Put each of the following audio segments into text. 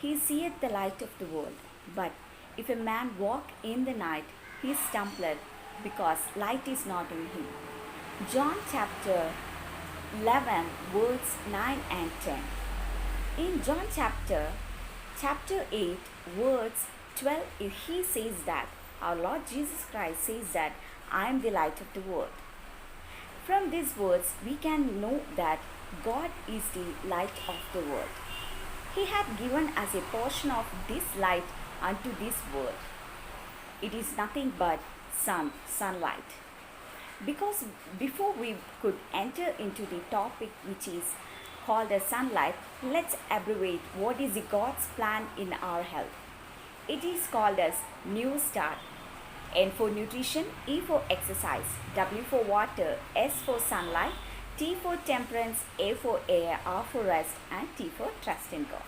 he seeth the light of the world. But if a man walk in the night, he stumbleth, because light is not in him. John chapter 11, words 9 and 10. In John chapter 8, words 12, he says that our Lord Jesus Christ says that I am the light of the world. From these words, we can know that God is the light of the world. He hath given us a portion of this light unto this world. It is nothing but sunlight. Because before we could enter into the topic which is called as sunlight, let's abbreviate what is the God's plan in our health. It is called as New Start. N for nutrition, E for exercise, W for water, S for sunlight, T for temperance, A for air, R for rest, and T for trust in God.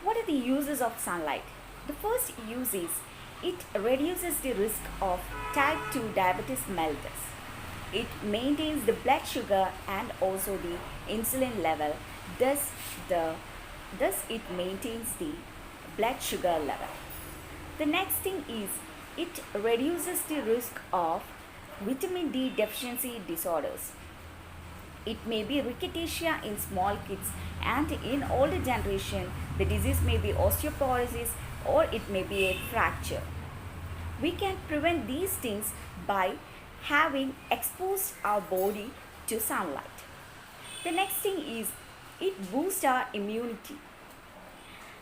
What are the uses of sunlight? The first use is it reduces the risk of type 2 diabetes mellitus. It maintains the blood sugar and also the insulin level. Thus it maintains the blood sugar level. The next thing is it reduces the risk of vitamin D deficiency disorders. It may be rickettsia in small kids, and in older generation the disease may be osteoporosis or it may be a fracture. We can prevent these things by having exposed our body to sunlight. The next thing is it boosts our immunity.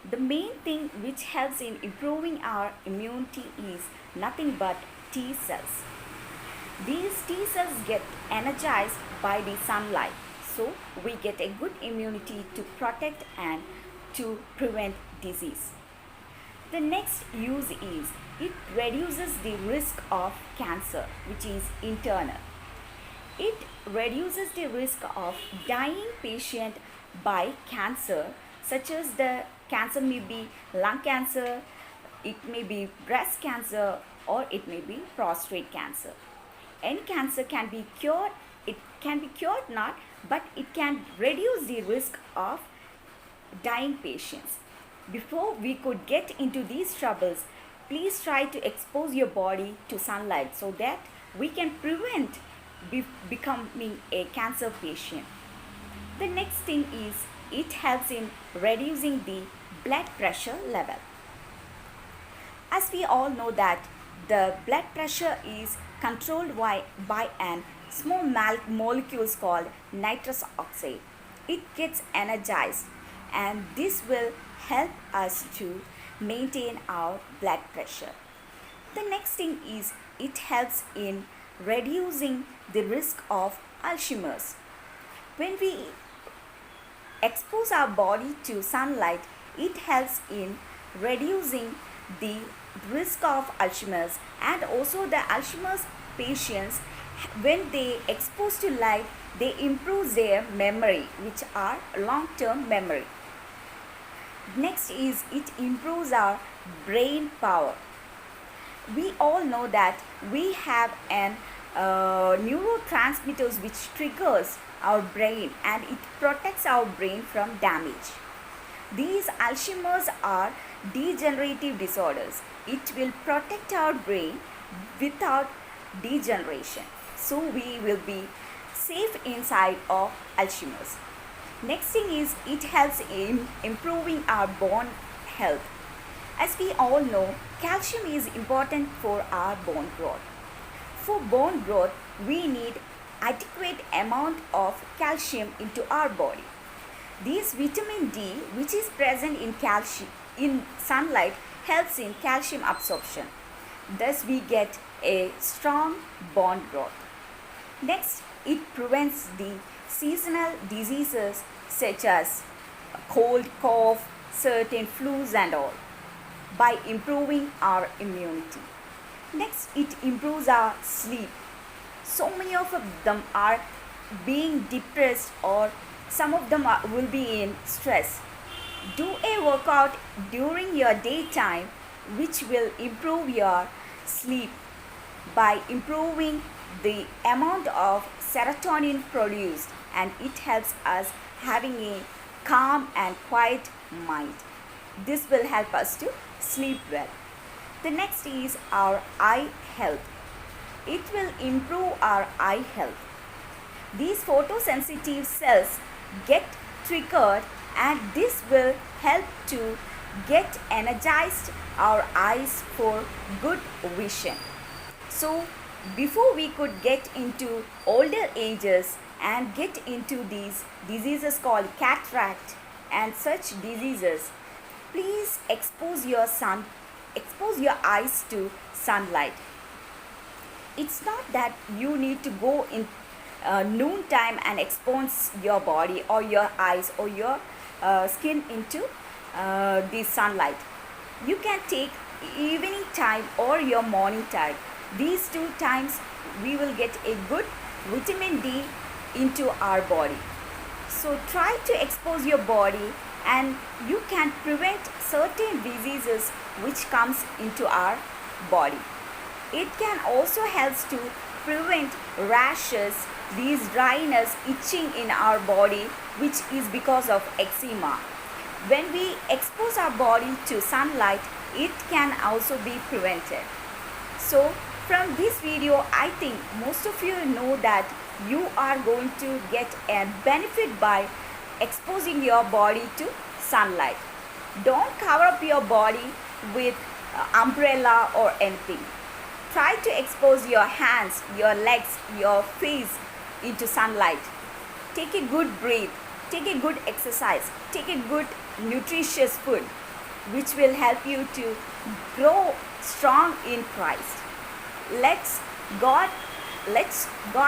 The main thing which helps in improving our immunity is nothing but T cells. These T cells get energized by the sunlight, so we get a good immunity to protect and to prevent disease. The next use is it reduces the risk of cancer, which is internal. It reduces the risk of dying patient by cancer, such as the cancer may be lung cancer, it may be breast cancer, or it may be prostate cancer. Any cancer can be cured, it can be cured not, but it can reduce the risk of dying patients. Before we could get into these troubles, please try to expose your body to sunlight so that we can prevent becoming a cancer patient. The next thing is it helps in reducing the blood pressure level. As we all know that the blood pressure is controlled by an small molecules called nitrous oxide. It gets energized, and this will help us to maintain our blood pressure. The next thing is it helps in reducing the risk of Alzheimer's. When we expose our body to sunlight, it helps in reducing the risk of Alzheimer's, and also the Alzheimer's patients, when they expose to light, they improve their memory, which are long-term memory. Next is it improves our brain power. We all know that we have an neurotransmitters which triggers our brain, and it protects our brain from damage. These Alzheimer's are degenerative disorders. It will protect our brain without degeneration, so we will be safe inside of Alzheimer's. Next thing is it helps in improving our bone health. As we all know, calcium is important for our bone growth. For bone growth, we need adequate amount of calcium into our body. This vitamin D, which is present in sunlight, helps in calcium absorption. Thus we get a strong bone growth. Next, it prevents the seasonal diseases such as cold, cough, certain flus and all by improving our immunity. Next, it improves our sleep. So many of them are being depressed, or some of them will be in stress. Do a workout during your daytime which will improve your sleep by improving the amount of serotonin produced, and it helps us having a calm and quiet mind. This will help us to sleep well. The next is our eye health. It will improve our eye health. These photosensitive cells get triggered, and this will help to get energized our eyes for good vision. So before we could get into older ages and get into these diseases called cataract and such diseases, please expose your eyes to sunlight. It's not that you need to go in noon time and expose your body or your eyes or your skin into the sunlight. You can take evening time or your morning time. These two times we will get a good vitamin D into our body. So try to expose your body, and you can prevent certain diseases which comes into our body. It can also help to prevent rashes, these dryness, itching in our body, which is because of eczema. When we expose our body to sunlight, it can also be prevented. So from this video, I think most of you know that you are going to get a benefit by exposing your body to sunlight. Don't cover up your body with umbrella or anything. Try to expose your hands, your legs, your face into sunlight. Take a good breath, take a good exercise, take a good nutritious food, which will help you to grow strong in Christ. Let's God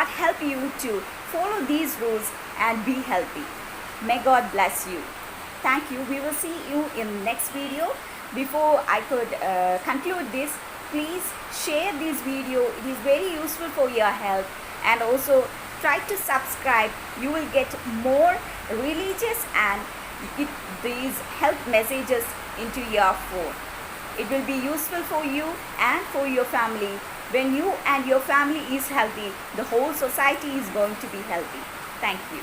help you to follow these rules and be healthy. May God bless you. Thank you. We will see you in next video. Before I could conclude this, please share this video. It is very useful for your health, and also try to subscribe. You will get more religious and these health messages into your phone. It will be useful for you and for your family. When you and your family is healthy, the whole society is going to be healthy. Thank you.